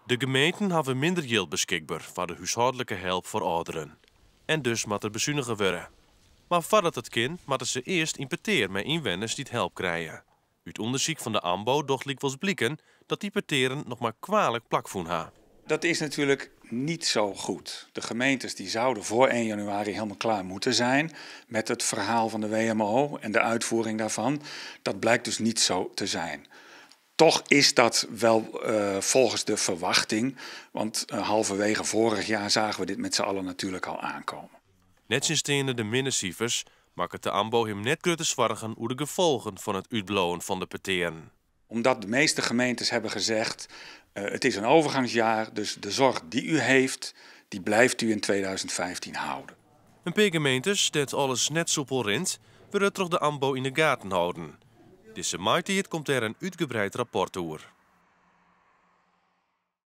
De gemeenten hebben minder geld beschikbaar voor de huishoudelijke hulp voor ouderen. En dus moet er bezuinigen worden. Maar voordat het kind, moeten ze eerst importeren met inwoners die het help krijgen. Uit onderzoek van de AMBO docht likwijls blikken dat die importeren nog maar kwalijk plakvoen ha. Dat is natuurlijk niet zo goed. De gemeentes die zouden voor 1 januari helemaal klaar moeten zijn met het verhaal van de WMO en de uitvoering daarvan. Dat blijkt dus niet zo te zijn. Toch is dat wel volgens de verwachting, want halverwege vorig jaar zagen we dit met z'n allen natuurlijk al aankomen. Net sinds de mindercijfers maakt het de AMBO hem net grote zorgen over de gevolgen van het uitblouwen van de peteren. Omdat de meeste gemeentes hebben gezegd, het is een overgangsjaar, dus de zorg die u heeft, die blijft u in 2015 houden. Een paar gemeentes, dat alles net soepel rint, willen toch de AMBO in de gaten houden. Deze maand komt er een uitgebreid rapport over.